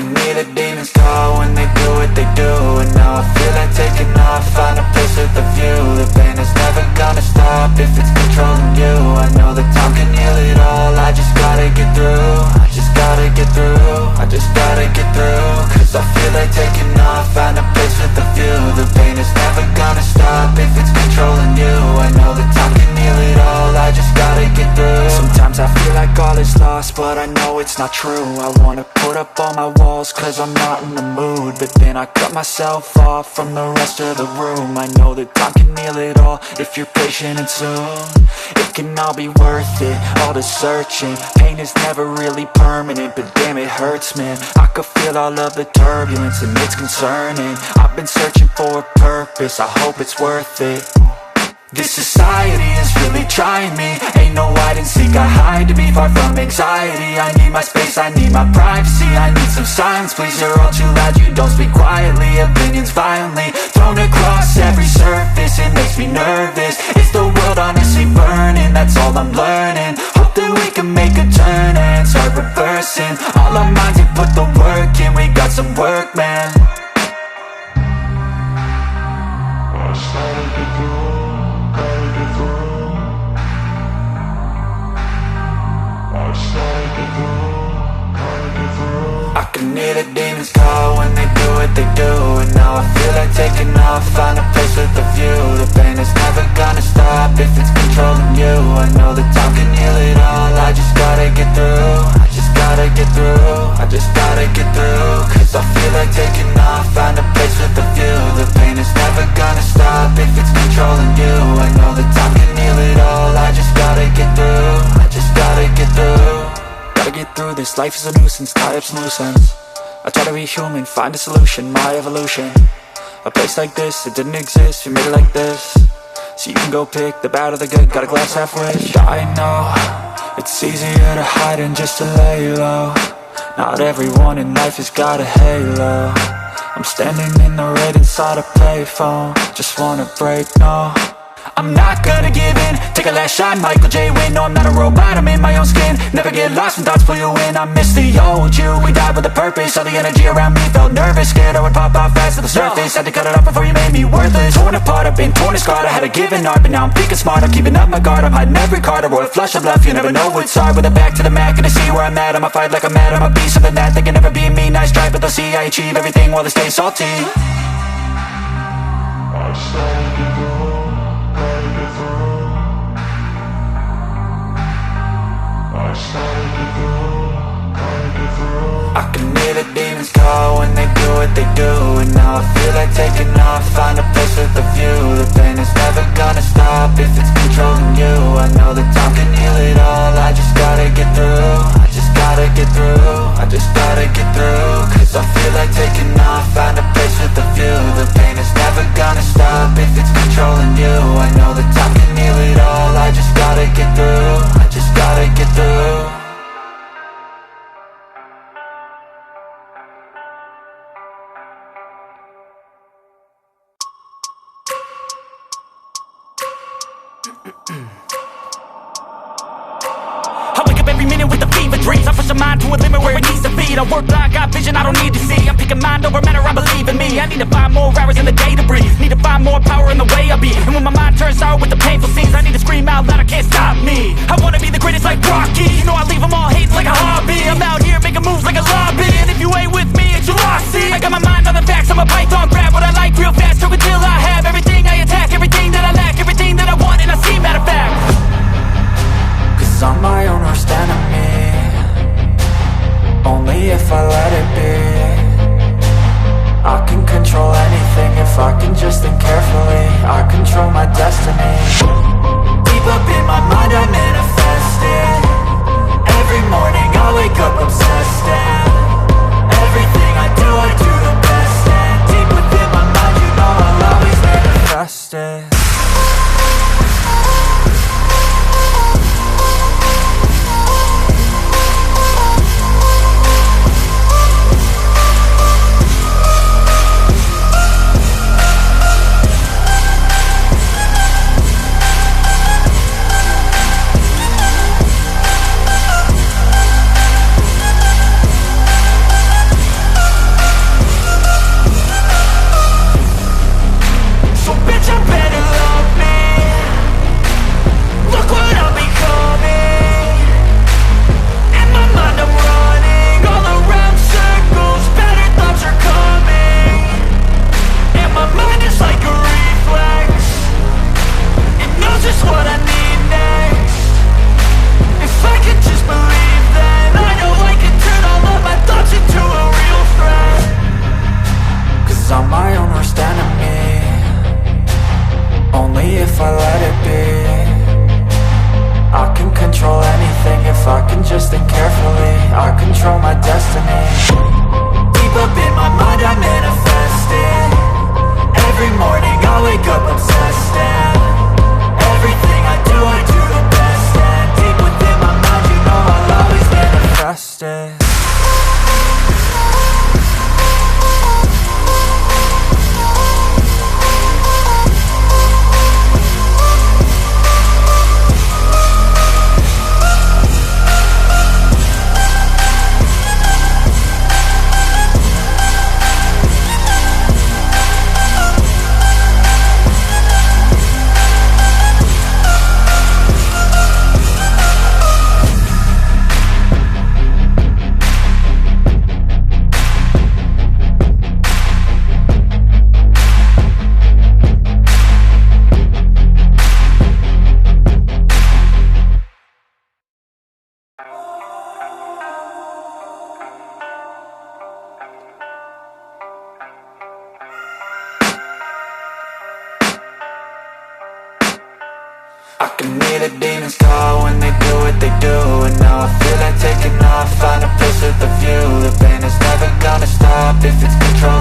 can hear the demons call when they do what they do. And now I feel like taking off, find a place with a view. The pain is never gonna stop if it's controlling you. I know that time can heal it all, I just gotta get through. I just gotta get through, I just gotta get through. Cause I feel like taking off, find a place with a view. The pain is never gonna stop if it's controlling you. I know that time can heal it all, I just gotta get through. Sometimes I feel like all is lost, but I know it's not true. I wanna put up all my walls cause I'm not in the mood, but then I cut myself off from the rest of the room. I know that time can heal it all if you're patient and soon it can all be worth it, all the searching. Pain is never really permanent, but damn it hurts, man. I could feel all of the turbulence and it's concerning. I've been searching for a purpose, I hope it's worth it. This society is really trying me. Ain't no hide and seek, I hide to be far from anxiety. I need my space, I need my privacy. I need some silence, please, you're all too loud. You don't speak quietly, opinions violently thrown across every surface. It makes me nervous, is the world honestly burning? That's all I'm learning. Hope that we can make a turn and start reversing all our minds and put the work in. We got some work, man. I started to go. I can hear the demons call when they do what they do. And now I feel like taking off, find a place with a view. The pain is never gonna stop if it's controlling you. I know that time can heal it all, I just gotta get through. I just gotta get through, I just gotta get through. Cause I feel like taking off, find a place with a view. The pain is never gonna stop if it's controlling you. I know that time can heal it all, I just gotta get through. I just gotta get through. Gotta get through this, life is a nuisance, tie up some loose ends. I try to be human, find a solution, my evolution. A place like this, it didn't exist, we made it like this. So you can go pick the bad or the good, got a glass halfway. I know, it's easier to hide than just to lay low. Not everyone in life has got a halo. I'm standing in the red inside a payphone, just wanna break, no. I'm not gonna give in, take a last shot, Michael J. Win. No, I'm not a robot, I'm in my own skin. Never get lost when thoughts pull you in. I miss the old you, we died with a purpose. All the energy around me felt nervous, scared I would pop out fast to the surface. Had to cut it off before you made me worthless. Torn apart, I've been torn and scarred. I had a given art, but now I'm thinking smart. I'm keeping up my guard, I'm hiding every card. A royal flush of love, you never know what's hard. With a back to the mat, gonna see where I'm at. I'ma fight like I'm mad, I'ma be something that they can never be me. Nice try, but they'll see I achieve everything while they stay salty. I started to go. I can hear the demons call when they do what they do. And now I feel like taking off, find a place with a view. The pain is never gonna stop if it's controlling you. I know that time can heal it all, I just gotta get through. I just gotta get through, I just gotta get through. Cause I feel like taking off, find a place with a view. The pain is never gonna stop if it's controlling you. I know that time can heal it all, I just gotta get through. I just gotta get through. I wake up every minute with the fever dreams. I push my mind to a limit where it needs to be. I work blind, got vision I don't need to see. I'm picking mind over matter, I believe in me. I need to find more hours in the day to breathe. Need to find more power in the way I be. And when my mind turns sour with the painful scenes, I need to scream out loud, I can't stop me. I wanna be the greatest like Rocky. You know I leave them all hating like a hobby. I'm out here making moves like a lobby. And if you ain't with me, it's your loss, see. I got my mind on the facts, I'm a python. Grab what I like real fast, choke until I have everything I attack. Everything that I lack, everything that I want, and I see, matter of fact. Cause I'm my own worst enemy, only if I let it be. I can control anything if I can just think carefully. I control my destiny. Deep up in my mind I manifest it. Every morning I if I let it be. I can control anything if I can just think carefully. I control my destiny. Deep up in my mind I manifest it. Every morning I wake up obsessed, and everything I do the best. And deep within my mind, you know I'll always manifest it. I can hear the demons call when they do what they do. And now I feel like taking off, find a place with a view. The pain is never gonna stop if it's controlled